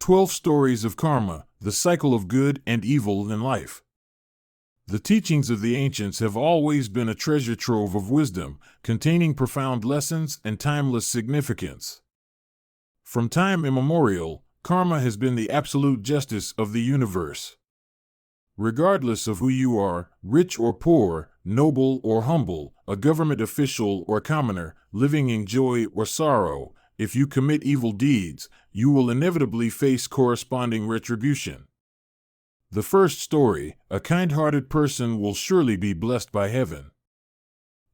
12 Stories of Karma, the Cycle of Good and Evil in Life. The teachings of the ancients have always been a treasure trove of wisdom, containing profound lessons and timeless significance. From time immemorial, karma has been the absolute justice of the universe. Regardless of who you are, rich or poor, noble or humble, a government official or commoner, living in joy or sorrow, if you commit evil deeds, you will inevitably face corresponding retribution. The first story, a kind-hearted person will surely be blessed by heaven.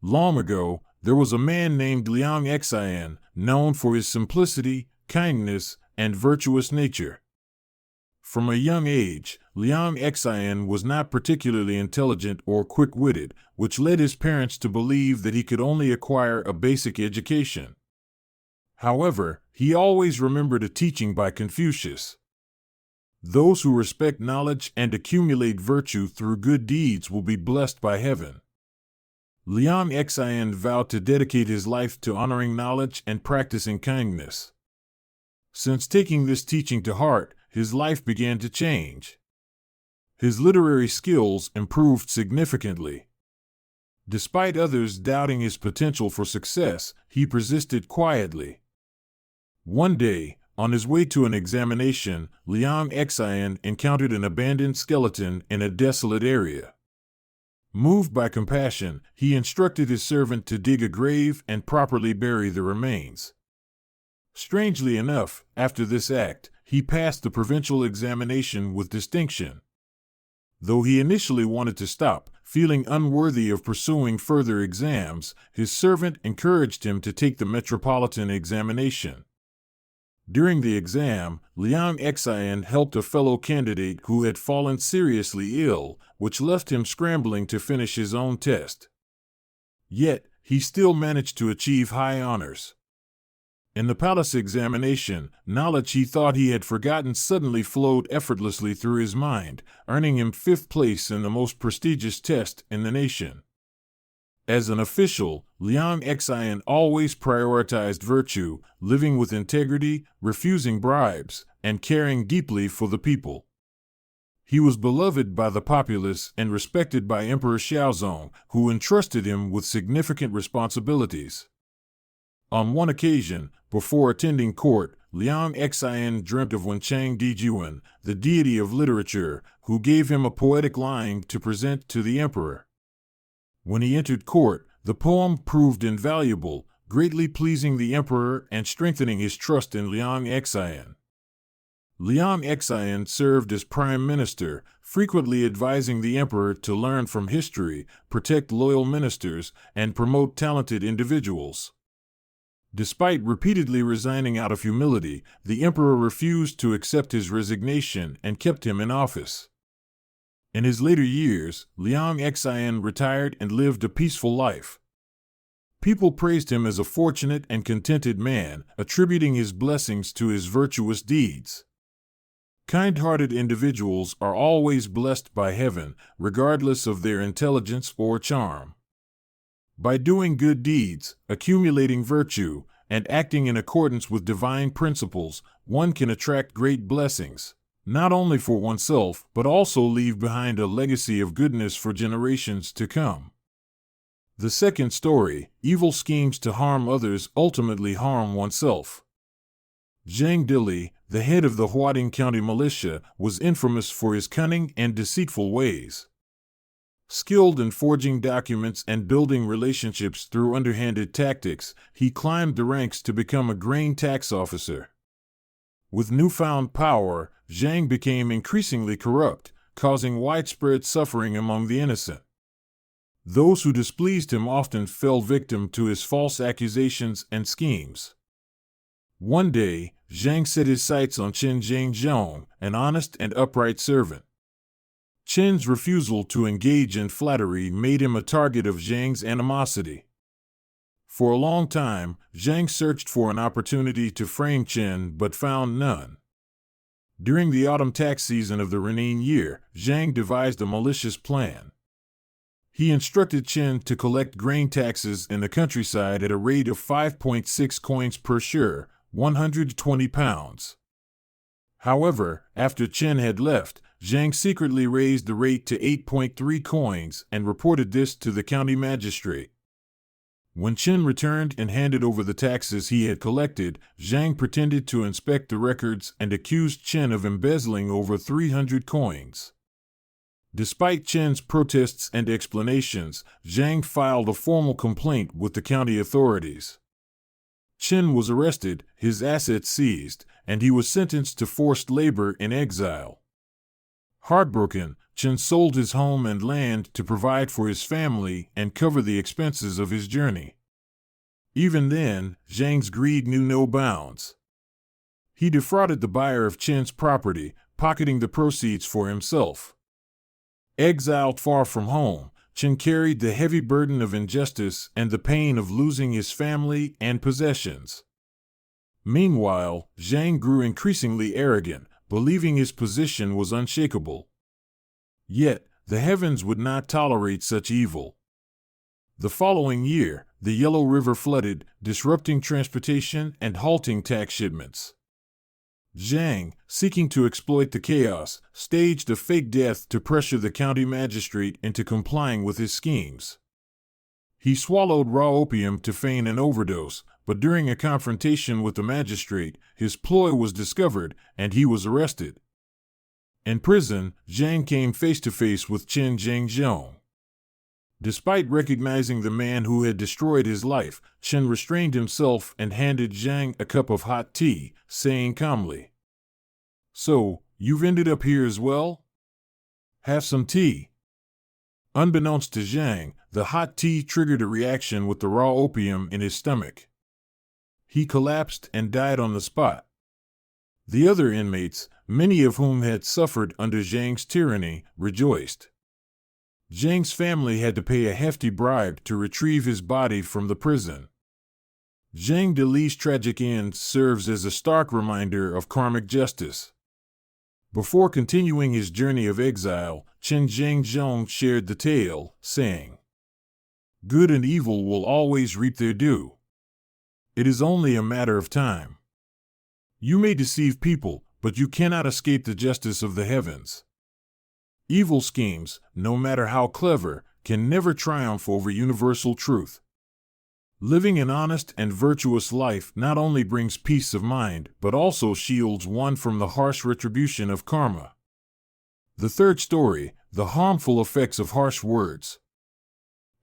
Long ago, there was a man named Liang Xian, known for his simplicity, kindness, and virtuous nature. From a young age, Liang Xian was not particularly intelligent or quick-witted, which led his parents to believe that he could only acquire a basic education. However, he always remembered a teaching by Confucius. Those who respect knowledge and accumulate virtue through good deeds will be blessed by heaven. Liang Xian vowed to dedicate his life to honoring knowledge and practicing kindness. Since taking this teaching to heart, his life began to change. His literary skills improved significantly. Despite others doubting his potential for success, he persisted quietly. One day, on his way to an examination, Liang Xian encountered an abandoned skeleton in a desolate area. Moved by compassion, he instructed his servant to dig a grave and properly bury the remains. Strangely enough, after this act, he passed the provincial examination with distinction. Though he initially wanted to stop, feeling unworthy of pursuing further exams, his servant encouraged him to take the metropolitan examination. During the exam, Liang Xian helped a fellow candidate who had fallen seriously ill, which left him scrambling to finish his own test. Yet, he still managed to achieve high honors. In the palace examination, knowledge he thought he had forgotten suddenly flowed effortlessly through his mind, earning him 5th place in the most prestigious test in the nation. As an official, Liang Xian always prioritized virtue, living with integrity, refusing bribes, and caring deeply for the people. He was beloved by the populace and respected by Emperor Xiaozong, who entrusted him with significant responsibilities. On one occasion, before attending court, Liang Xian dreamt of Wenchang Dijuan, the deity of literature, who gave him a poetic line to present to the emperor. When he entered court, the poem proved invaluable, greatly pleasing the emperor and strengthening his trust in Liang Xian. Liang Xian served as prime minister, frequently advising the emperor to learn from history, protect loyal ministers, and promote talented individuals. Despite repeatedly resigning out of humility, the emperor refused to accept his resignation and kept him in office. In his later years, Liang Xian retired and lived a peaceful life. People praised him as a fortunate and contented man, attributing his blessings to his virtuous deeds. Kind-hearted individuals are always blessed by heaven, regardless of their intelligence or charm. By doing good deeds, accumulating virtue, and acting in accordance with divine principles, one can attract great blessings, not only for oneself, but also leave behind a legacy of goodness for generations to come. The second story, evil schemes to harm others ultimately harm oneself. Zhang Dili, the head of the Huading County militia, was infamous for his cunning and deceitful ways. Skilled in forging documents and building relationships through underhanded tactics, he climbed the ranks to become a grain tax officer. With newfound power, Zhang became increasingly corrupt, causing widespread suffering among the innocent. Those who displeased him often fell victim to his false accusations and schemes. One day, Zhang set his sights on Chen Zhangzhong, an honest and upright servant. Chen's refusal to engage in flattery made him a target of Zhang's animosity. For a long time, Zhang searched for an opportunity to frame Chen but found none. During the autumn tax season of the Renin year, Zhang devised a malicious plan. He instructed Chen to collect grain taxes in the countryside at a rate of 5.6 coins per shire, 120 pounds. However, after Chen had left, Zhang secretly raised the rate to 8.3 coins and reported this to the county magistrate. When Chen returned and handed over the taxes he had collected, Zhang pretended to inspect the records and accused Chen of embezzling over 300 coins. Despite Chen's protests and explanations, Zhang filed a formal complaint with the county authorities. Chen was arrested, his assets seized, and he was sentenced to forced labor in exile. Heartbroken, Chen sold his home and land to provide for his family and cover the expenses of his journey. Even then, Zhang's greed knew no bounds. He defrauded the buyer of Chen's property, pocketing the proceeds for himself. Exiled far from home, Chen carried the heavy burden of injustice and the pain of losing his family and possessions. Meanwhile, Zhang grew increasingly arrogant, believing his position was unshakable. Yet, the heavens would not tolerate such evil. The following year, the Yellow River flooded, disrupting transportation and halting tax shipments. Zhang, seeking to exploit the chaos, staged a fake death to pressure the county magistrate into complying with his schemes. He swallowed raw opium to feign an overdose, but during a confrontation with the magistrate, his ploy was discovered and he was arrested. In prison, Zhang came face to face with Chen Zhengzhong. Despite recognizing the man who had destroyed his life, Chen restrained himself and handed Zhang a cup of hot tea, saying calmly, "So, you've ended up here as well? Have some tea." Unbeknownst to Zhang, the hot tea triggered a reaction with the raw opium in his stomach. He collapsed and died on the spot. The other inmates, many of whom had suffered under Zhang's tyranny, rejoiced. Zhang's family had to pay a hefty bribe to retrieve his body from the prison. Zhang Deli's tragic end serves as a stark reminder of karmic justice. Before continuing his journey of exile, Chen Zhengzhong shared the tale, saying, "Good and evil will always reap their due. It is only a matter of time. You may deceive people, but you cannot escape the justice of the heavens. Evil schemes, no matter how clever, can never triumph over universal truth. Living an honest and virtuous life not only brings peace of mind, but also shields one from the harsh retribution of karma." The third story, the harmful effects of harsh words.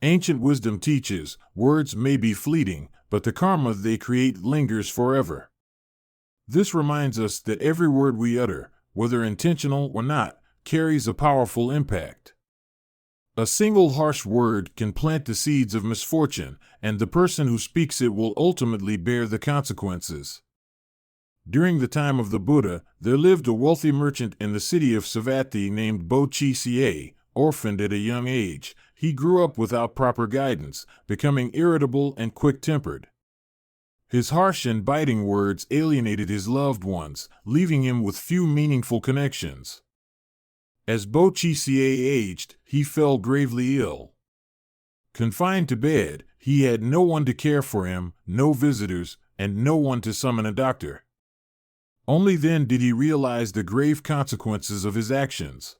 Ancient wisdom teaches, words may be fleeting, but the karma they create lingers forever. This reminds us that every word we utter, whether intentional or not, carries a powerful impact. A single harsh word can plant the seeds of misfortune, and the person who speaks it will ultimately bear the consequences. During the time of the Buddha, there lived a wealthy merchant in the city of Savatthi named Bo Chi-Cie. Orphaned at a young age, he grew up without proper guidance, becoming irritable and quick-tempered. His harsh and biting words alienated his loved ones, leaving him with few meaningful connections. As Bo Chi-Cie aged, he fell gravely ill. Confined to bed, he had no one to care for him, no visitors, and no one to summon a doctor. Only then did he realize the grave consequences of his actions.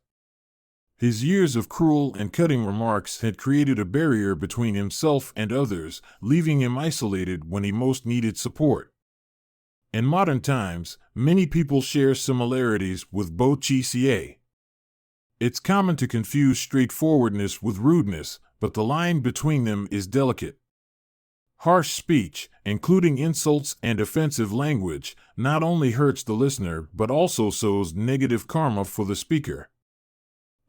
His years of cruel and cutting remarks had created a barrier between himself and others, leaving him isolated when he most needed support. In modern times, many people share similarities with Bo Chi-Cie. It's common to confuse straightforwardness with rudeness, but the line between them is delicate. Harsh speech, including insults and offensive language, not only hurts the listener but also sows negative karma for the speaker.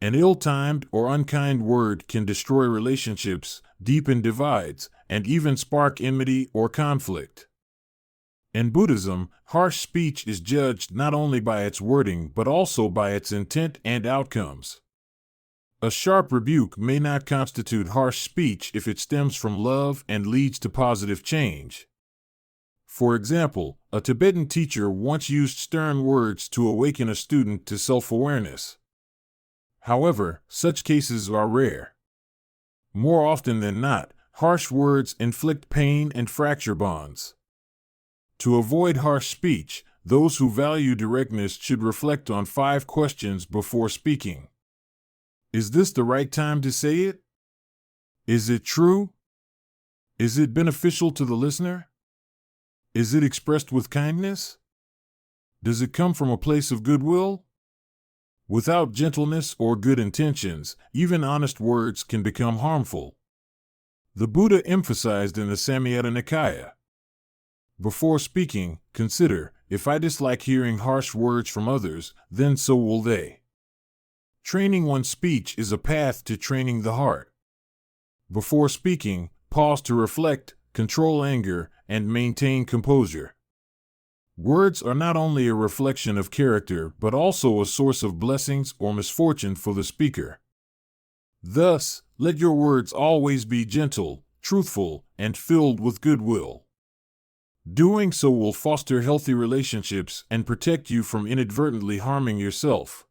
An ill-timed or unkind word can destroy relationships, deepen divides, and even spark enmity or conflict. In Buddhism, harsh speech is judged not only by its wording but also by its intent and outcomes. A sharp rebuke may not constitute harsh speech if it stems from love and leads to positive change. For example, a Tibetan teacher once used stern words to awaken a student to self-awareness. However, such cases are rare. More often than not, harsh words inflict pain and fracture bonds. To avoid harsh speech, those who value directness should reflect on 5 questions before speaking. Is this the right time to say it? Is it true? Is it beneficial to the listener? Is it expressed with kindness? Does it come from a place of goodwill? Without gentleness or good intentions, even honest words can become harmful. The Buddha emphasized in the Samyutta Nikaya. Before speaking, consider, if I dislike hearing harsh words from others, then so will they. Training one's speech is a path to training the heart. Before speaking, pause to reflect, control anger, and maintain composure. Words are not only a reflection of character but also a source of blessings or misfortune for the speaker. Thus, let your words always be gentle, truthful, and filled with goodwill. Doing so will foster healthy relationships and protect you from inadvertently harming yourself.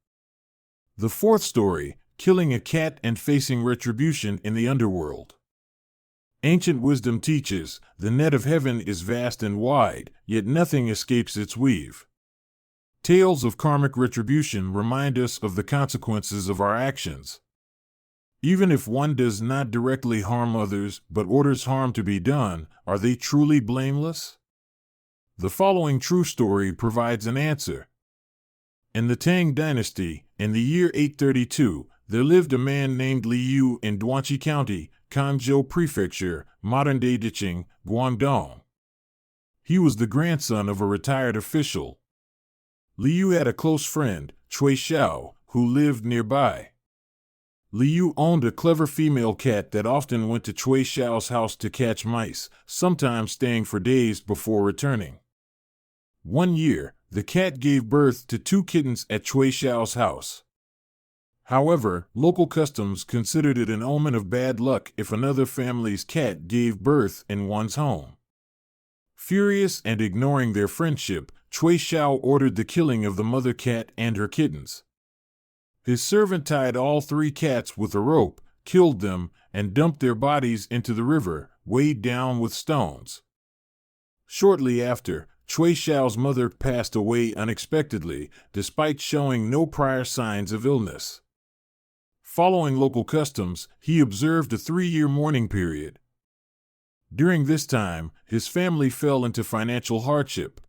The 4th story, killing a cat and facing retribution in the underworld. Ancient wisdom teaches, the net of heaven is vast and wide, yet nothing escapes its weave. Tales of karmic retribution remind us of the consequences of our actions. Even if one does not directly harm others but orders harm to be done, are they truly blameless? The following true story provides an answer. In the Tang dynasty, in the year 832, there lived a man named Liu in Duanqi County, Kanzhou Prefecture, modern-day Diqing, Guangdong. He was the grandson of a retired official. Liu had a close friend, Cui Xiao, who lived nearby. Liu owned a clever female cat that often went to Cui Xiao's house to catch mice, sometimes staying for days before returning. One year, the cat gave birth to 2 kittens at Cui Xiao's house. However, local customs considered it an omen of bad luck if another family's cat gave birth in one's home. Furious and ignoring their friendship, Cui Xiao ordered the killing of the mother cat and her kittens. His servant tied all 3 cats with a rope, killed them, and dumped their bodies into the river, weighed down with stones. Shortly after, Cui Xiao's mother passed away unexpectedly, despite showing no prior signs of illness. Following local customs, he observed a 3-year mourning period. During this time, his family fell into financial hardship.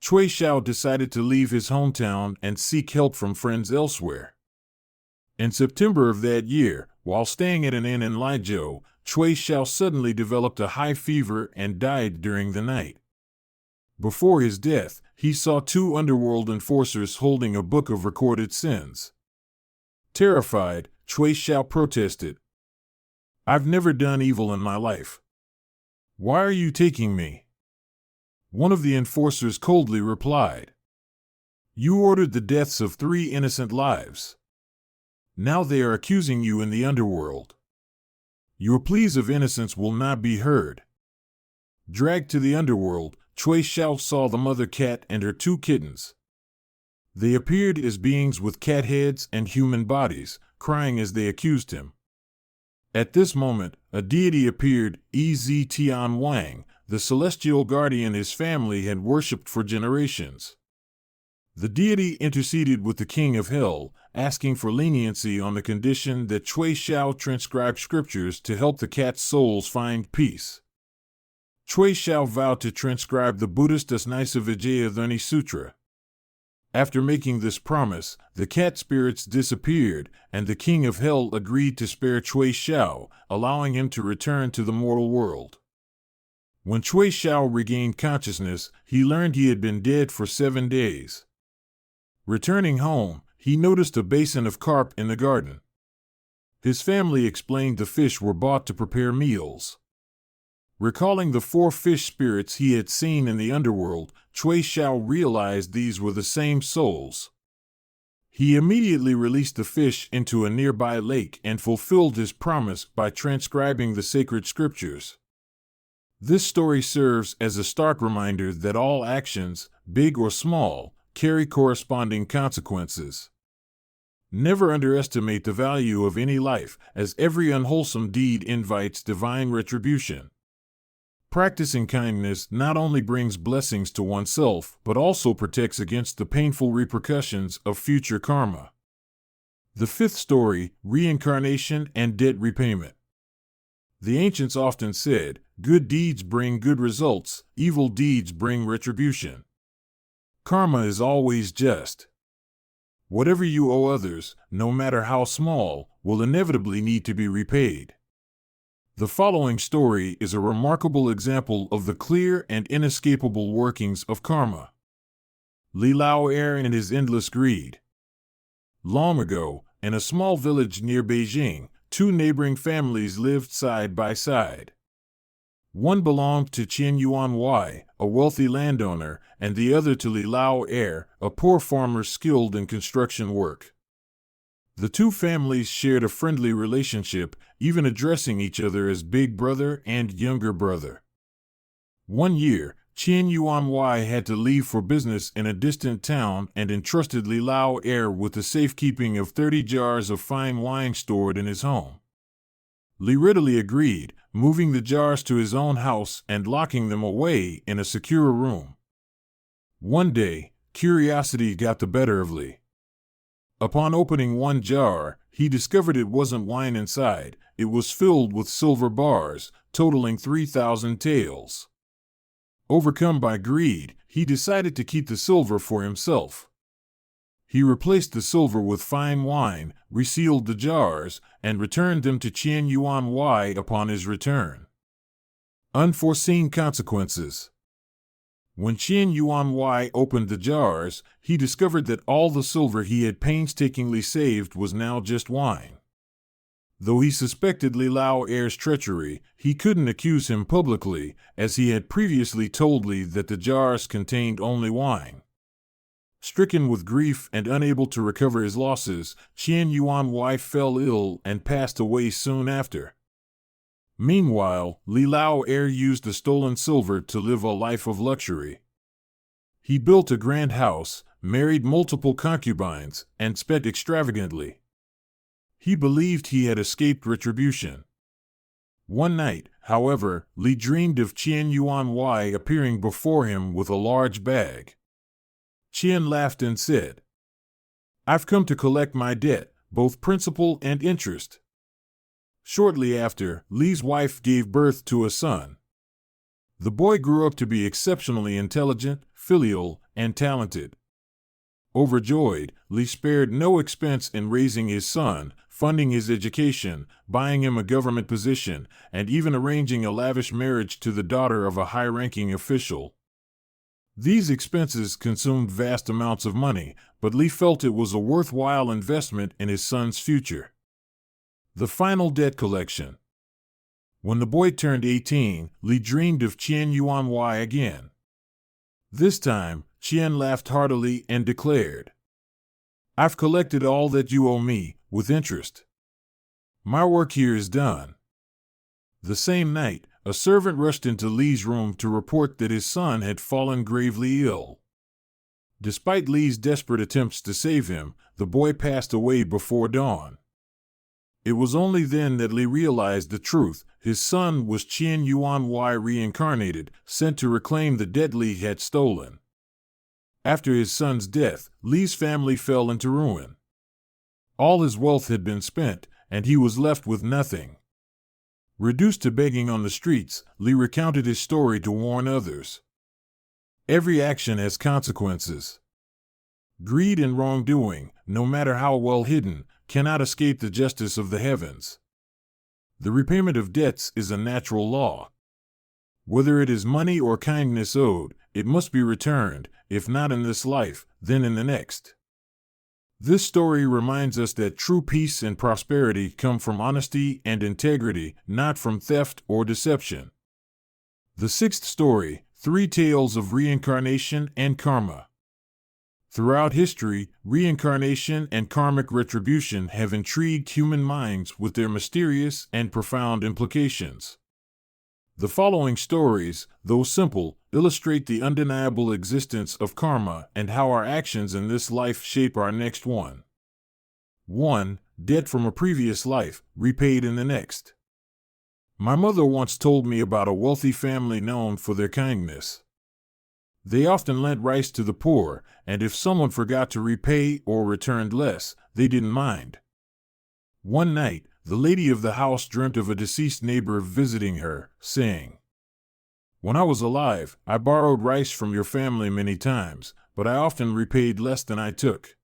Cui Xiao decided to leave his hometown and seek help from friends elsewhere. In September of that year, while staying at an inn in Lijiao, Cui Xiao suddenly developed a high fever and died during the night. Before his death, he saw 2 underworld enforcers holding a book of recorded sins. Terrified, Cui Xiao protested, "I've never done evil in my life. Why are you taking me?" One of the enforcers coldly replied, "You ordered the deaths of 3 innocent lives. Now they are accusing you in the underworld. Your pleas of innocence will not be heard." Dragged to the underworld, Cui Xiao saw the mother cat and her 2 kittens. They appeared as beings with cat heads and human bodies, crying as they accused him. At this moment, a deity appeared, Ez Tian Wang, the celestial guardian his family had worshipped for generations. The deity interceded with the king of hell, asking for leniency on the condition that Cui Xiao transcribe scriptures to help the cat's souls find peace. Cui Xiao vowed to transcribe the Buddhist Asnaisavijayadharani Sutra. After making this promise, the cat spirits disappeared, and the king of hell agreed to spare Cui Xiao, allowing him to return to the mortal world. When Cui Xiao regained consciousness, he learned he had been dead for 7 days. Returning home, he noticed a basin of carp in the garden. His family explained the fish were bought to prepare meals. Recalling the 4 fish spirits he had seen in the underworld, Cui Xiao realized these were the same souls. He immediately released the fish into a nearby lake and fulfilled his promise by transcribing the sacred scriptures. This story serves as a stark reminder that all actions, big or small, carry corresponding consequences. Never underestimate the value of any life, as every unwholesome deed invites divine retribution. Practicing kindness not only brings blessings to oneself, but also protects against the painful repercussions of future karma. The fifth story, reincarnation and debt repayment. The ancients often said, good deeds bring good results, evil deeds bring retribution. Karma is always just. Whatever you owe others, no matter how small, will inevitably need to be repaid. The following story is a remarkable example of the clear and inescapable workings of karma. Li Lao Heir and his endless greed. Long ago, in a small village near Beijing, two neighboring families lived side by side. One belonged to Qian Yuan Wai, a wealthy landowner, and the other to Li Lao Heir, a poor farmer skilled in construction work. The two families shared a friendly relationship, even addressing each other as big brother and younger brother. One year, Qian Yuan Wai had to leave for business in a distant town and entrusted Li Lao Heir with the safekeeping of 30 jars of fine wine stored in his home. Li readily agreed, moving the jars to his own house and locking them away in a secure room. One day, curiosity got the better of Li. Upon opening one jar, he discovered it wasn't wine inside, it was filled with silver bars, totaling 3,000 taels. Overcome by greed, he decided to keep the silver for himself. He replaced the silver with fine wine, resealed the jars, and returned them to Qian Yuan Wai upon his return. Unforeseen consequences. When Qian Yuan Wai opened the jars, he discovered that all the silver he had painstakingly saved was now just wine. Though he suspected Li Lao Heir's treachery, he couldn't accuse him publicly, as he had previously told Li that the jars contained only wine. Stricken with grief and unable to recover his losses, Qian Yuan Wai fell ill and passed away soon after. Meanwhile, Li Lao Heir used the stolen silver to live a life of luxury. He built a grand house, married multiple concubines, and spent extravagantly. He believed he had escaped retribution. One night, however, Li dreamed of Qian Yuan Wai appearing before him with a large bag. Qian laughed and said, "I've come to collect my debt, both principal and interest." Shortly after, Li's wife gave birth to a son. The boy grew up to be exceptionally intelligent, filial, and talented. Overjoyed, Li spared no expense in raising his son, funding his education, buying him a government position, and even arranging a lavish marriage to the daughter of a high-ranking official. These expenses consumed vast amounts of money, but Li felt it was a worthwhile investment in his son's future. The final debt collection. When the boy turned 18, Li dreamed of Qian Yuan Wai again. This time, Qian laughed heartily and declared, "I've collected all that you owe me, with interest. My work here is done." The same night, a servant rushed into Li's room to report that his son had fallen gravely ill. Despite Li's desperate attempts to save him, the boy passed away before dawn. It was only then that Li realized the truth. His son was Qian Yuan Wai reincarnated, sent to reclaim the debt Li had stolen. After his son's death, Li's family fell into ruin. All his wealth had been spent, and he was left with nothing. Reduced to begging on the streets, Li recounted his story to warn others. Every action has consequences. Greed and wrongdoing, no matter how well hidden, cannot escape the justice of the heavens. The repayment of debts is a natural law. Whether it is money or kindness owed, it must be returned, if not in this life, then in the next. This story reminds us that true peace and prosperity come from honesty and integrity, not from theft or deception. The sixth story, 3 Tales of Reincarnation and Karma. Throughout history, reincarnation and karmic retribution have intrigued human minds with their mysterious and profound implications. The following stories, though simple, illustrate the undeniable existence of karma and how our actions in this life shape our next one. 1. Debt from a previous life, repaid in the next. My mother once told me about a wealthy family known for their kindness. They often lent rice to the poor, and if someone forgot to repay or returned less, they didn't mind. One night, the lady of the house dreamt of a deceased neighbor visiting her, saying, "When I was alive, I borrowed rice from your family many times, but I often repaid less than I took.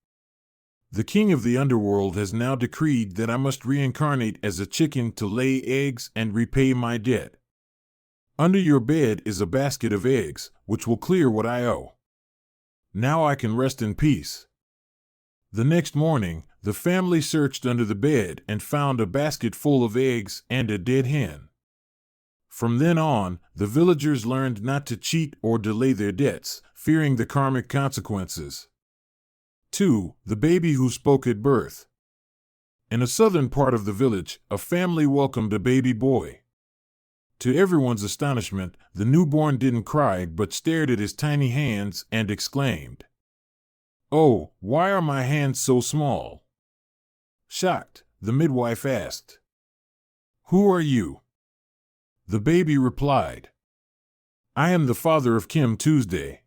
The king of the underworld has now decreed that I must reincarnate as a chicken to lay eggs and repay my debt. Under your bed is a basket of eggs, which will clear what I owe. Now I can rest in peace." The next morning, the family searched under the bed and found a basket full of eggs and a dead hen. From then on, the villagers learned not to cheat or delay their debts, fearing the karmic consequences. 2. The baby who spoke at birth. In a southern part of the village, a family welcomed a baby boy. To everyone's astonishment, the newborn didn't cry but stared at his tiny hands and exclaimed, "Oh, why are my hands so small?" Shocked, the midwife asked, "Who are you?" The baby replied, "I am the father of Kim Tuesday."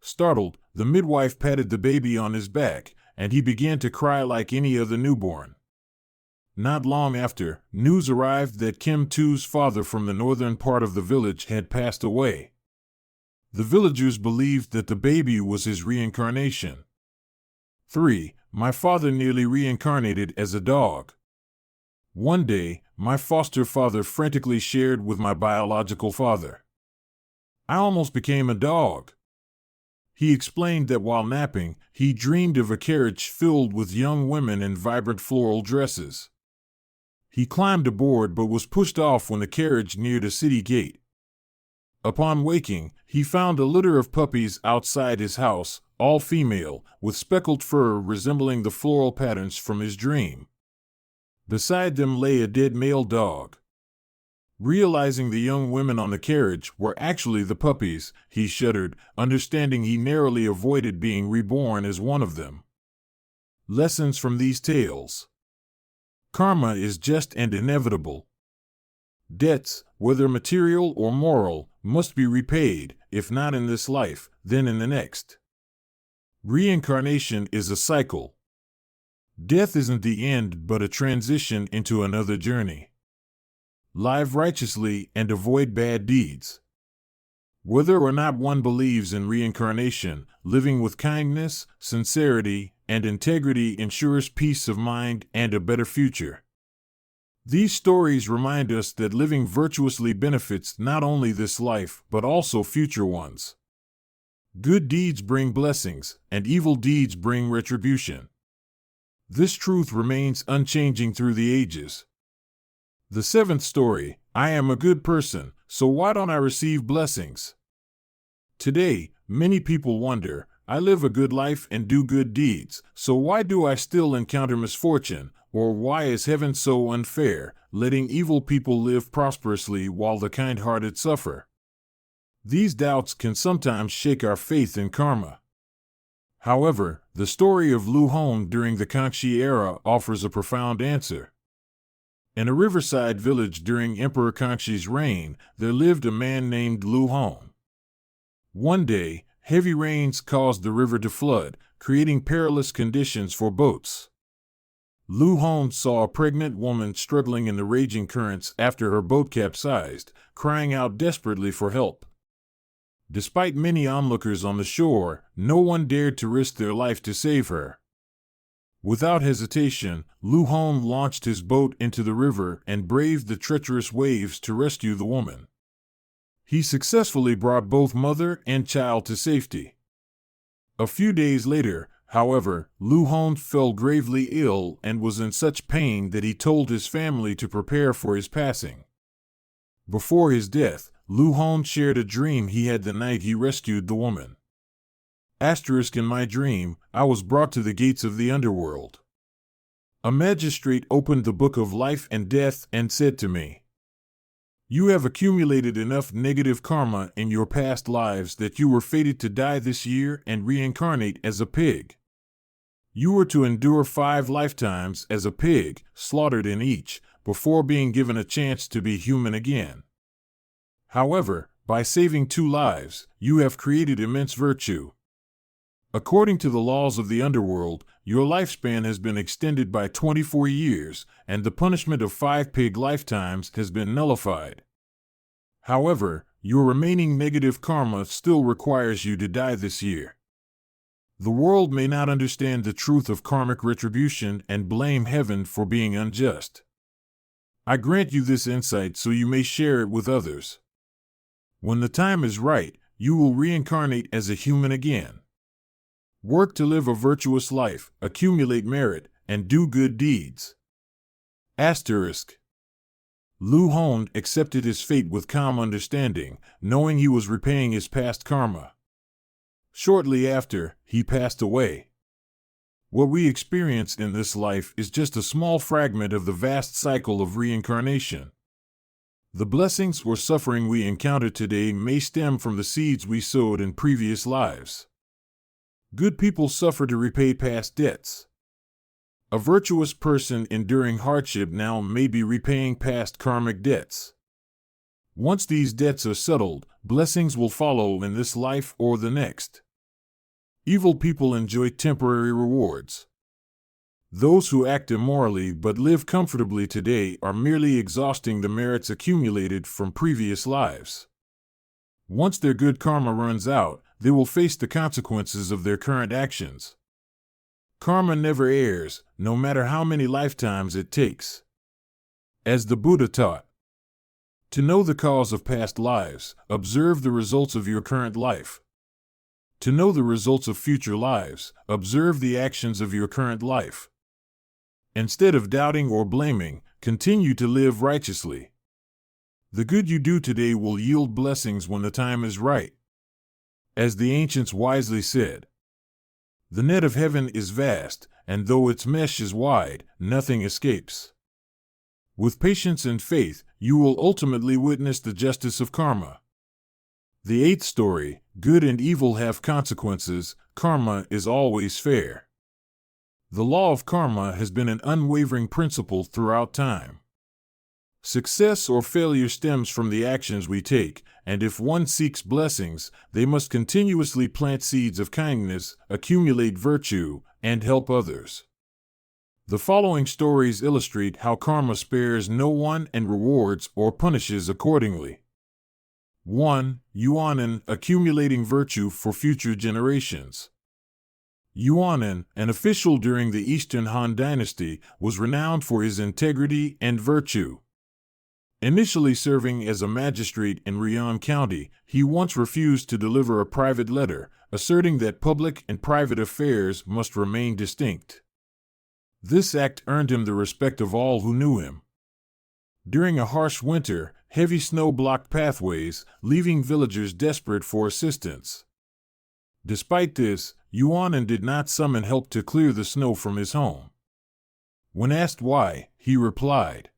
Startled, the midwife patted the baby on his back, and he began to cry like any other newborn. Not long after, news arrived that Kim Tu's father from the northern part of the village had passed away. The villagers believed that the baby was his reincarnation. 3. My father nearly reincarnated as a dog. One day, my foster father frantically shared with my biological father, "I almost became a dog." He explained that while napping, he dreamed of a carriage filled with young women in vibrant floral dresses. He climbed aboard but was pushed off when the carriage neared a city gate. Upon waking, he found a litter of puppies outside his house, all female, with speckled fur resembling the floral patterns from his dream. Beside them lay a dead male dog. Realizing the young women on the carriage were actually the puppies, he shuddered, understanding he narrowly avoided being reborn as one of them. Lessons from these tales. Karma is just and inevitable. Debts, whether material or moral, must be repaid, if not in this life, then in the next. Reincarnation is a cycle. Death isn't the end but a transition into another journey. Live righteously and avoid bad deeds. Whether or not one believes in reincarnation, living with kindness, sincerity, and integrity ensures peace of mind and a better future. These stories remind us that living virtuously benefits not only this life but also future ones. Good deeds bring blessings, and evil deeds bring retribution. This truth remains unchanging through the ages. The 7th story, I am a good person, so why don't I receive blessings? Today, many people wonder, I live a good life and do good deeds, so why do I still encounter misfortune, or why is heaven so unfair, letting evil people live prosperously while the kind-hearted suffer? These doubts can sometimes shake our faith in karma. However, the story of Lu Hong during the Kangxi era offers a profound answer. In a riverside village during Emperor Kangxi's reign, there lived a man named Lu Hong. One day, heavy rains caused the river to flood, creating perilous conditions for boats. Lu Hong saw a pregnant woman struggling in the raging currents after her boat capsized, crying out desperately for help. Despite many onlookers on the shore, no one dared to risk their life to save her. Without hesitation, Lu Hong launched his boat into the river and braved the treacherous waves to rescue the woman. He successfully brought both mother and child to safety. A few days later, however, Lu Hong fell gravely ill and was in such pain that he told his family to prepare for his passing. Before his death, Lu Hong shared a dream he had the night he rescued the woman. In my dream, I was brought to the gates of the underworld. A magistrate opened the book of life and death and said to me, "You have accumulated enough negative karma in your past lives that you were fated to die this year and reincarnate as a pig. You were to endure 5 lifetimes as a pig, slaughtered in each, before being given a chance to be human again. However, by saving 2 lives, you have created immense virtue. According to the laws of the underworld, your lifespan has been extended by 24 years, and the punishment of 5 pig lifetimes has been nullified. However, your remaining negative karma still requires you to die this year. The world may not understand the truth of karmic retribution and blame heaven for being unjust. I grant you this insight so you may share it with others. When the time is right, you will reincarnate as a human again. Work to live a virtuous life, accumulate merit, and do good deeds. Asterisk. Lu Hon accepted his fate with calm understanding, knowing he was repaying his past karma. Shortly after, he passed away. What we experience in this life is just a small fragment of the vast cycle of reincarnation. The blessings or suffering we encounter today may stem from the seeds we sowed in previous lives. Good people suffer to repay past debts. A virtuous person enduring hardship now may be repaying past karmic debts. Once these debts are settled, blessings will follow in this life or the next. Evil people enjoy temporary rewards. Those who act immorally but live comfortably today are merely exhausting the merits accumulated from previous lives. Once their good karma runs out, they will face the consequences of their current actions. Karma never errs, no matter how many lifetimes it takes. As the Buddha taught, to know the cause of past lives, observe the results of your current life. To know the results of future lives, observe the actions of your current life. Instead of doubting or blaming, continue to live righteously. The good you do today will yield blessings when the time is right. As the ancients wisely said, the net of heaven is vast, and though its mesh is wide, nothing escapes. With patience and faith, you will ultimately witness the justice of karma. The 8th story, good and evil have consequences, karma is always fair. The law of karma has been an unwavering principle throughout time. Success or failure stems from the actions we take, and if one seeks blessings, they must continuously plant seeds of kindness, accumulate virtue, and help others. The following stories illustrate how karma spares no one and rewards or punishes accordingly. 1. Yuanan, accumulating virtue for future generations. Yuanan, an official during the Eastern Han Dynasty, was renowned for his integrity and virtue. Initially serving as a magistrate in Rian County, he once refused to deliver a private letter, asserting that public and private affairs must remain distinct. This act earned him the respect of all who knew him. During a harsh winter, heavy snow blocked pathways, leaving villagers desperate for assistance. Despite this, Yuanan did not summon help to clear the snow from his home. When asked why, he replied,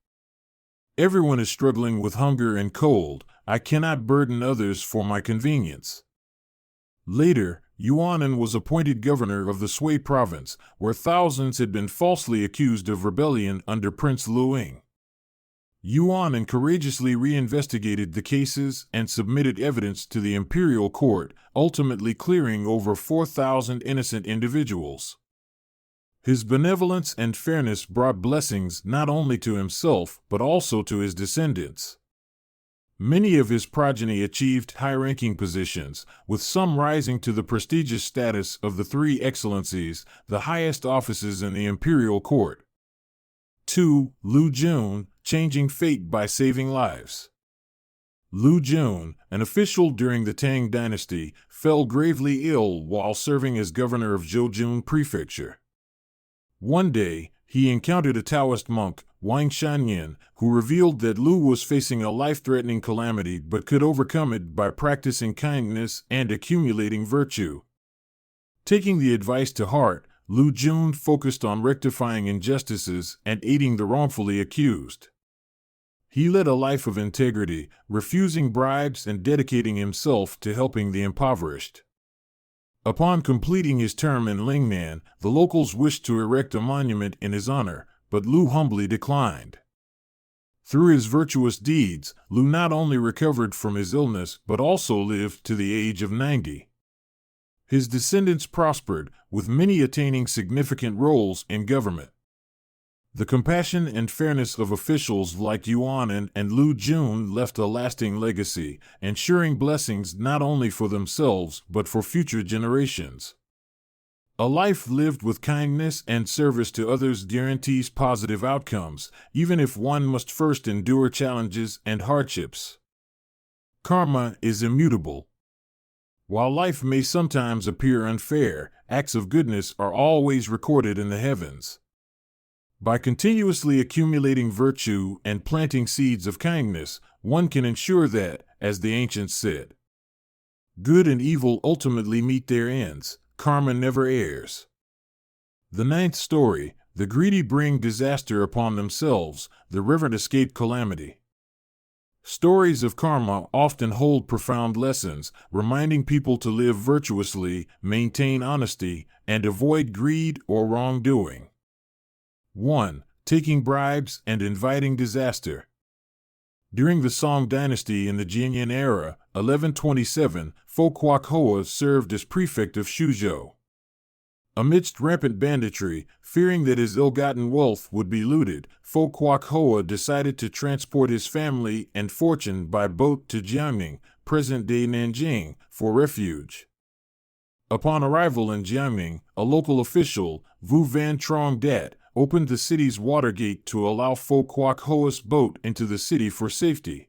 "Everyone is struggling with hunger and cold. I cannot burden others for my convenience." Later, Yuanan was appointed governor of the Sui province, where thousands had been falsely accused of rebellion under Prince Luing. Yuanan courageously reinvestigated the cases and submitted evidence to the imperial court, ultimately clearing over 4,000 innocent individuals. His benevolence and fairness brought blessings not only to himself but also to his descendants. Many of his progeny achieved high-ranking positions, with some rising to the prestigious status of the 3 excellencies, the highest offices in the imperial court. 2. Lu Jun, changing fate by saving lives. Lu Jun, an official during the Tang Dynasty, fell gravely ill while serving as governor of Zhoujun Prefecture. One day, he encountered a Taoist monk, Wang Shanyan, who revealed that Lu was facing a life-threatening calamity but could overcome it by practicing kindness and accumulating virtue. Taking the advice to heart, Lu Jun focused on rectifying injustices and aiding the wrongfully accused. He led a life of integrity, refusing bribes and dedicating himself to helping the impoverished. Upon completing his term in Lingnan, the locals wished to erect a monument in his honor, but Lu humbly declined. Through his virtuous deeds, Lu not only recovered from his illness but also lived to the age of 90. His descendants prospered, with many attaining significant roles in government. The compassion and fairness of officials like Yuan and Lu Jun left a lasting legacy, ensuring blessings not only for themselves but for future generations. A life lived with kindness and service to others guarantees positive outcomes, even if one must first endure challenges and hardships. Karma is immutable. While life may sometimes appear unfair, acts of goodness are always recorded in the heavens. By continuously accumulating virtue and planting seeds of kindness, one can ensure that, as the ancients said, good and evil ultimately meet their ends. Karma never errs. The ninth story: the greedy bring disaster upon themselves, the reverent escape calamity. Stories of karma often hold profound lessons, reminding people to live virtuously, maintain honesty, and avoid greed or wrongdoing. 1. Taking bribes and inviting disaster. During the Song dynasty in the Jianyan era, 1127, Fo Kwak Hoa served as prefect of Shuzhou. Amidst rampant banditry, fearing that his ill-gotten wealth would be looted, Fo Kwak Hoa decided to transport his family and fortune by boat to Jiangning, present-day Nanjing, for refuge. Upon arrival in Jiangning, a local official, Vu Van Trong Dat, opened the city's water gate to allow Fo Kwak Hoa's boat into the city for safety.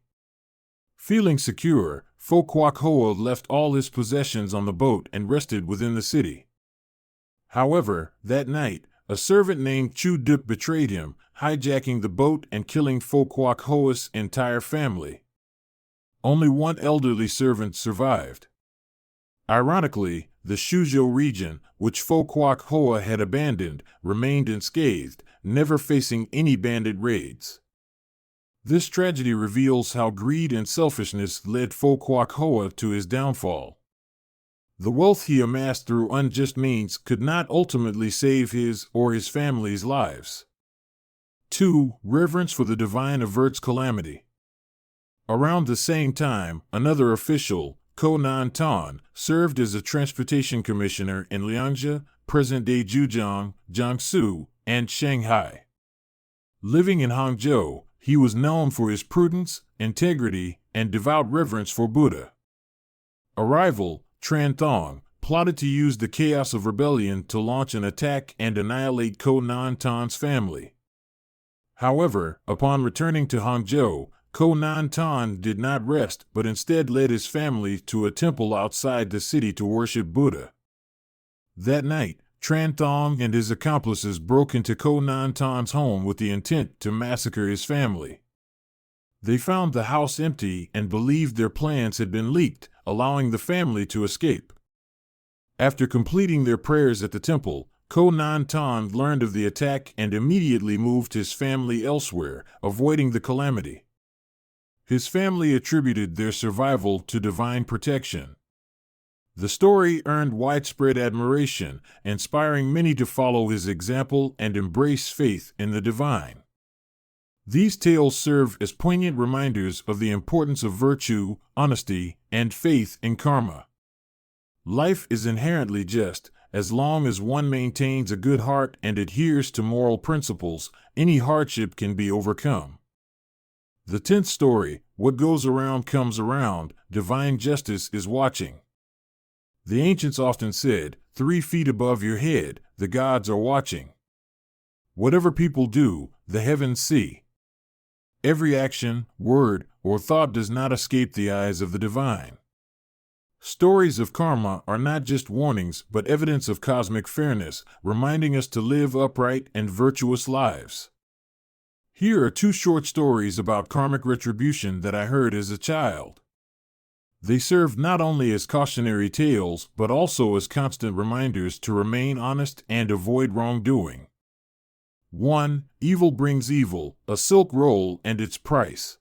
Feeling secure, Fo Kwak Hoa left all his possessions on the boat and rested within the city. However, that night, a servant named Chu Duk betrayed him, hijacking the boat and killing Fo Kwak Hoa's entire family. Only one elderly servant survived. Ironically, the Shuzhou region, which Fo Kwak Hoa had abandoned, remained unscathed, never facing any bandit raids. This tragedy reveals how greed and selfishness led Fo Kwak Hoa to his downfall. The wealth he amassed through unjust means could not ultimately save his or his family's lives. 2. Reverence for the divine averts calamity. Around the same time, another official, Ko Nan Tan, served as a transportation commissioner in Liangzhi, present-day Zhejiang, Jiangsu, and Shanghai. Living in Hangzhou, he was known for his prudence, integrity, and devout reverence for Buddha. A rival, Tran Thong, plotted to use the chaos of rebellion to launch an attack and annihilate Ko Nan Tan's family. However, upon returning to Hangzhou, Ko Nan Tan did not rest but instead led his family to a temple outside the city to worship Buddha. That night, Tran Thong and his accomplices broke into Ko Nan Tan's home with the intent to massacre his family. They found the house empty and believed their plans had been leaked, allowing the family to escape. After completing their prayers at the temple, Ko Nan Tan learned of the attack and immediately moved his family elsewhere, avoiding the calamity. His family attributed their survival to divine protection. The story earned widespread admiration, inspiring many to follow his example and embrace faith in the divine. These tales serve as poignant reminders of the importance of virtue, honesty, and faith in karma. Life is inherently just. As long as one maintains a good heart and adheres to moral principles, any hardship can be overcome. The 10th story: what goes around comes around, divine justice is watching. The ancients often said, 3 feet above your head, the gods are watching. Whatever people do, the heavens see. Every action, word, or thought does not escape the eyes of the divine. Stories of karma are not just warnings but evidence of cosmic fairness, reminding us to live upright and virtuous lives. Here are 2 short stories about karmic retribution that I heard as a child. They serve not only as cautionary tales but also as constant reminders to remain honest and avoid wrongdoing. 1. Evil brings evil, a silk roll and its price.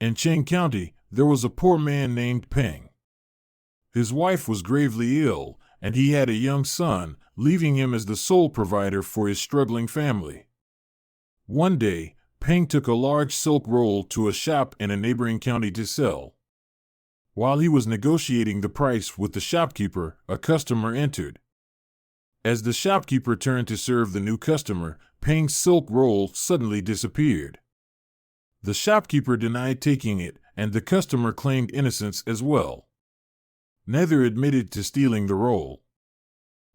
In Cheng County, there was a poor man named Peng. His wife was gravely ill, and he had a young son, leaving him as the sole provider for his struggling family. One day, Peng took a large silk roll to a shop in a neighboring county to sell. While he was negotiating the price with the shopkeeper, a customer entered. As the shopkeeper turned to serve the new customer, Peng's silk roll suddenly disappeared. The shopkeeper denied taking it, and the customer claimed innocence as well. Neither admitted to stealing the roll.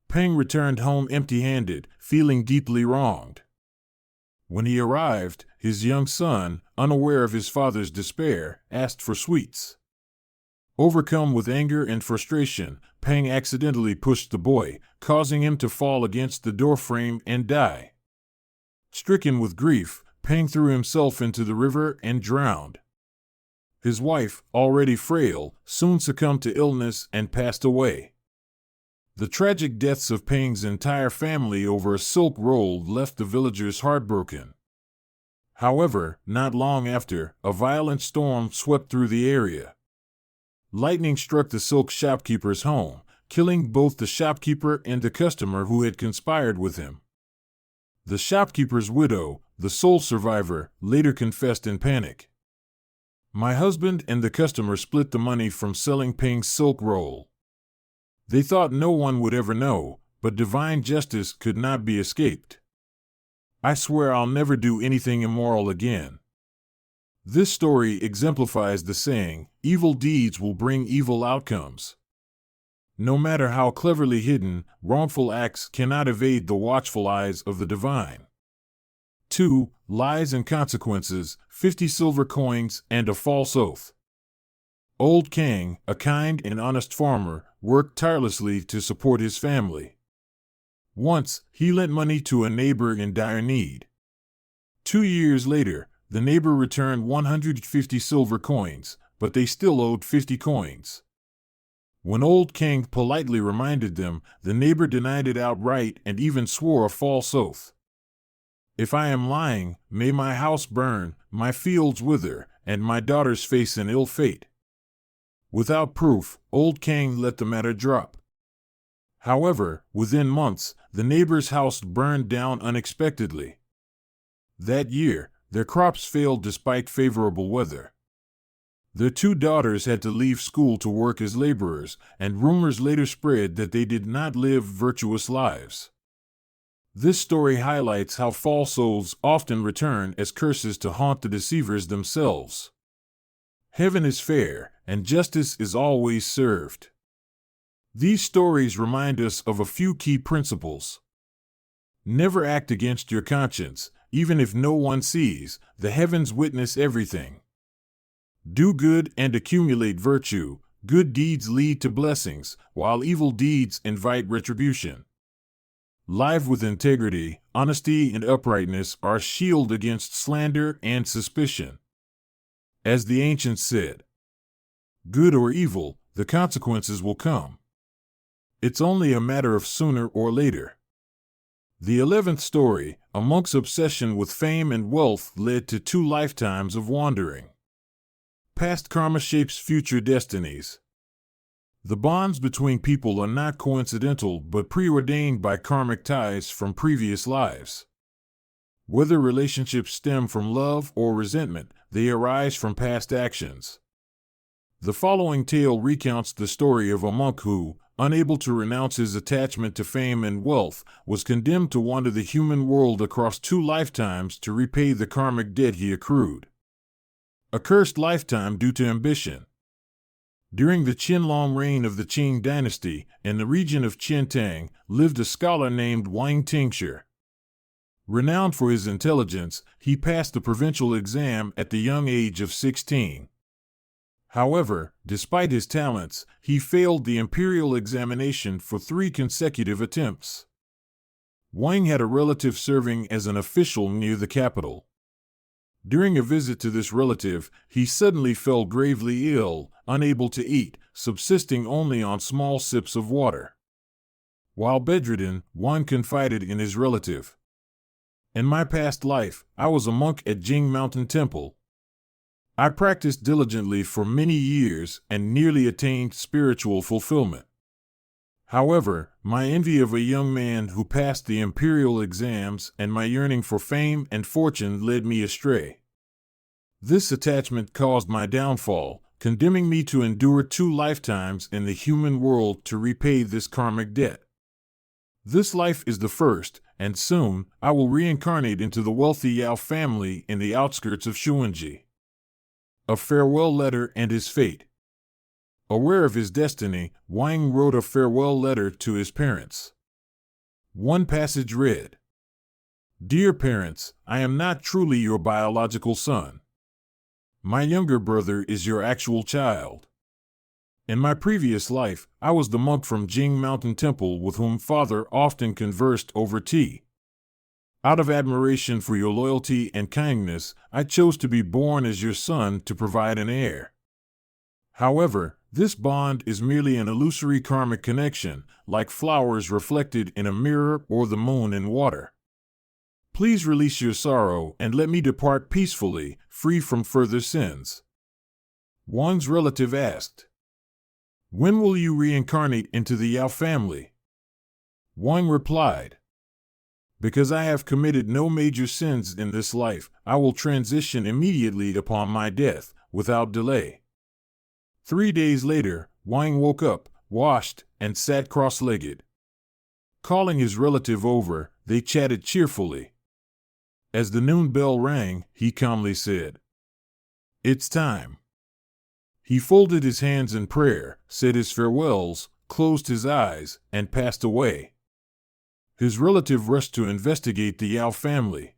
Peng returned home empty-handed, feeling deeply wronged. When he arrived, his young son, unaware of his father's despair, asked for sweets. Overcome with anger and frustration, Peng accidentally pushed the boy, causing him to fall against the doorframe and die. Stricken with grief, Peng threw himself into the river and drowned. His wife, already frail, soon succumbed to illness and passed away. The tragic deaths of Peng's entire family over a silk roll left the villagers heartbroken. However, not long after, a violent storm swept through the area. Lightning struck the silk shopkeeper's home, killing both the shopkeeper and the customer who had conspired with him. The shopkeeper's widow, the sole survivor, later confessed in panic. "My husband and the customer split the money from selling Peng's silk roll. They thought no one would ever know, but divine justice could not be escaped. I swear I'll never do anything immoral again." This story exemplifies the saying, "Evil deeds will bring evil outcomes." No matter how cleverly hidden, wrongful acts cannot evade the watchful eyes of the divine. 2. Lies and consequences, 50 silver coins, and a false oath. Old Kang, a kind and honest farmer, worked tirelessly to support his family. Once, he lent money to a neighbor in dire need. 2 years later, the neighbor returned 150 silver coins, but they still owed 50 coins. When Old Kang politely reminded them, the neighbor denied it outright and even swore a false oath. "If I am lying, may my house burn, my fields wither, and my daughters face an ill fate." Without proof, Old Kang let the matter drop. However, within months, the neighbor's house burned down unexpectedly. That year, their crops failed despite favorable weather. Their 2 daughters had to leave school to work as laborers, and rumors later spread that they did not live virtuous lives. This story highlights how false oaths often return as curses to haunt the deceivers themselves. Heaven is fair, and justice is always served. These stories remind us of a few key principles. Never act against your conscience, even if no one sees, the heavens witness everything. Do good and accumulate virtue, good deeds lead to blessings, while evil deeds invite retribution. Live with integrity, honesty, and uprightness are a shield against slander and suspicion. As the ancients said, "Good or evil, the consequences will come. It's only a matter of sooner or later." The 11th story, a monk's obsession with fame and wealth led to 2 lifetimes of wandering. Past karma shapes future destinies. The bonds between people are not coincidental but preordained by karmic ties from previous lives. Whether relationships stem from love or resentment, they arise from past actions. The following tale recounts the story of a monk who, unable to renounce his attachment to fame and wealth, was condemned to wander the human world across 2 lifetimes to repay the karmic debt he accrued. A cursed lifetime due to ambition. During the Qianlong reign of the Qing dynasty, in the region of Qiantang, lived a scholar named Wang Tingshi. Renowned for his intelligence, he passed the provincial exam at the young age of 16. However, despite his talents, he failed the imperial examination for 3 consecutive attempts. Wang had a relative serving as an official near the capital. During a visit to this relative, he suddenly fell gravely ill, unable to eat, subsisting only on small sips of water. While bedridden, Wang confided in his relative, "In my past life, I was a monk at Jing Mountain Temple. I practiced diligently for many years and nearly attained spiritual fulfillment. However, my envy of a young man who passed the imperial exams and my yearning for fame and fortune led me astray. This attachment caused my downfall, condemning me to endure 2 lifetimes in the human world to repay this karmic debt. This life is the first, and soon I will reincarnate into the wealthy Yao family in the outskirts of Shuanji. A farewell letter and his fate. Aware of his destiny, Wang wrote a farewell letter to his parents. One passage read, "Dear parents, I am not truly your biological son. My younger brother is your actual child. In my previous life, I was the monk from Jing Mountain Temple with whom father often conversed over tea. Out of admiration for your loyalty and kindness, I chose to be born as your son to provide an heir. However, this bond is merely an illusory karmic connection, like flowers reflected in a mirror or the moon in water. Please release your sorrow and let me depart peacefully, free from further sins." Wang's relative asked, "When will you reincarnate into the Yao family?" Wang replied, "Because I have committed no major sins in this life, I will transition immediately upon my death, without delay." 3 days later, Wang woke up, washed, and sat cross-legged. Calling his relative over, they chatted cheerfully. As the noon bell rang, he calmly said, "It's time." He folded his hands in prayer, said his farewells, closed his eyes, and passed away. His relative rushed to investigate the Yao family.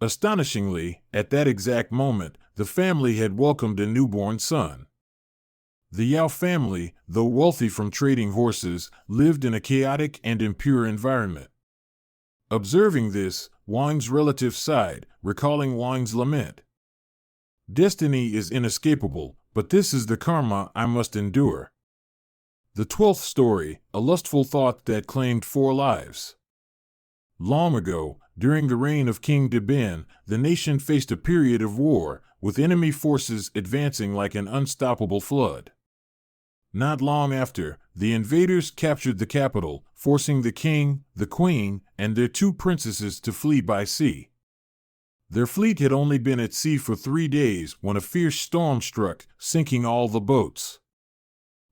Astonishingly, at that exact moment, the family had welcomed a newborn son. The Yao family, though wealthy from trading horses, lived in a chaotic and impure environment. Observing this, Wang's relative sighed, recalling Wang's lament. "Destiny is inescapable, but this is the karma I must endure." The 12th story, a lustful thought that claimed 4 lives. Long ago, during the reign of King Deben, the nation faced a period of war, with enemy forces advancing like an unstoppable flood. Not long after, the invaders captured the capital, forcing the king, the queen, and their 2 princesses to flee by sea. Their fleet had only been at sea for 3 days when a fierce storm struck, sinking all the boats.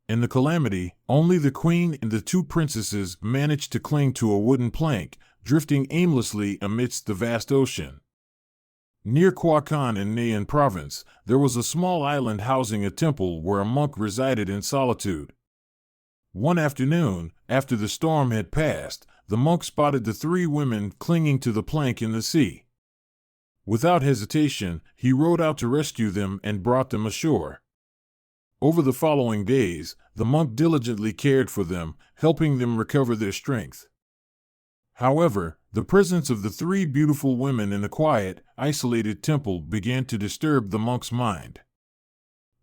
In the calamity, only the queen and the 2 princesses managed to cling to a wooden plank, drifting aimlessly amidst the vast ocean. Near Kwakan in Nayan province, there was a small island housing a temple where a monk resided in solitude. One afternoon, after the storm had passed, the monk spotted the 3 women clinging to the plank in the sea. Without hesitation, he rowed out to rescue them and brought them ashore. Over the following days, the monk diligently cared for them, helping them recover their strength. However, the presence of the 3 beautiful women in the quiet, isolated temple began to disturb the monk's mind.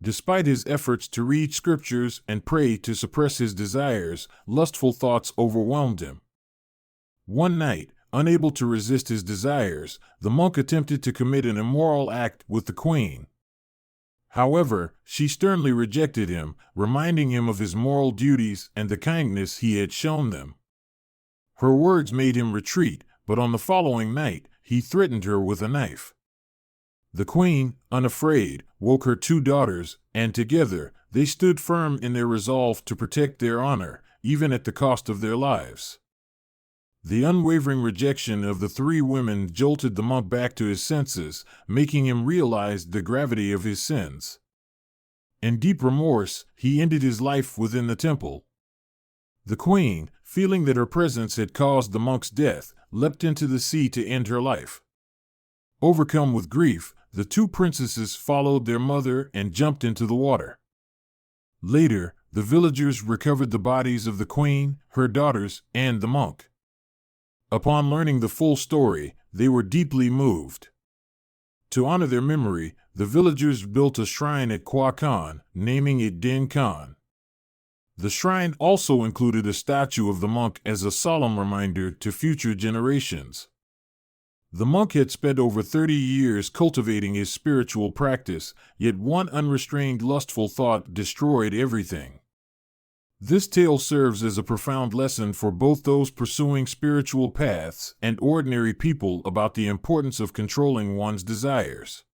Despite his efforts to read scriptures and pray to suppress his desires, lustful thoughts overwhelmed him. One night, unable to resist his desires, the monk attempted to commit an immoral act with the queen. However, she sternly rejected him, reminding him of his moral duties and the kindness he had shown them. Her words made him retreat, but on the following night, he threatened her with a knife. The queen, unafraid, woke her 2 daughters, and together, they stood firm in their resolve to protect their honor, even at the cost of their lives. The unwavering rejection of the 3 women jolted the monk back to his senses, making him realize the gravity of his sins. In deep remorse, he ended his life within the temple. The queen, feeling that her presence had caused the monk's death, leapt into the sea to end her life. Overcome with grief, the 2 princesses followed their mother and jumped into the water. Later, the villagers recovered the bodies of the queen, her daughters, and the monk. Upon learning the full story, they were deeply moved. To honor their memory, the villagers built a shrine at Kwakan, naming it Den Khan. The shrine also included a statue of the monk as a solemn reminder to future generations. The monk had spent over 30 years cultivating his spiritual practice, yet one unrestrained lustful thought destroyed everything. This tale serves as a profound lesson for both those pursuing spiritual paths and ordinary people about the importance of controlling one's desires.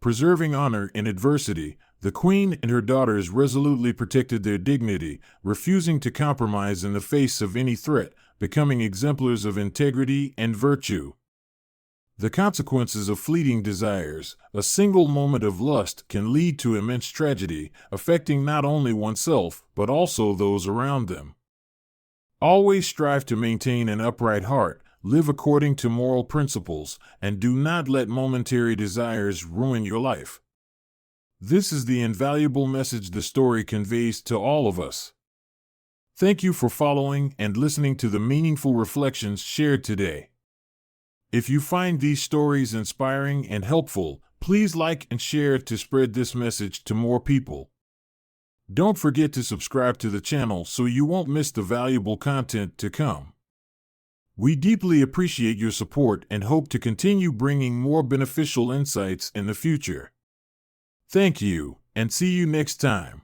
Preserving honor in adversity, the queen and her daughters resolutely protected their dignity, refusing to compromise in the face of any threat, becoming exemplars of integrity and virtue. The consequences of fleeting desires, a single moment of lust, can lead to immense tragedy, affecting not only oneself, but also those around them. Always strive to maintain an upright heart, live according to moral principles, and do not let momentary desires ruin your life. This is the invaluable message the story conveys to all of us. Thank you for following and listening to the meaningful reflections shared today. If you find these stories inspiring and helpful, please like and share to spread this message to more people. Don't forget to subscribe to the channel so you won't miss the valuable content to come. We deeply appreciate your support and hope to continue bringing more beneficial insights in the future. Thank you, and see you next time.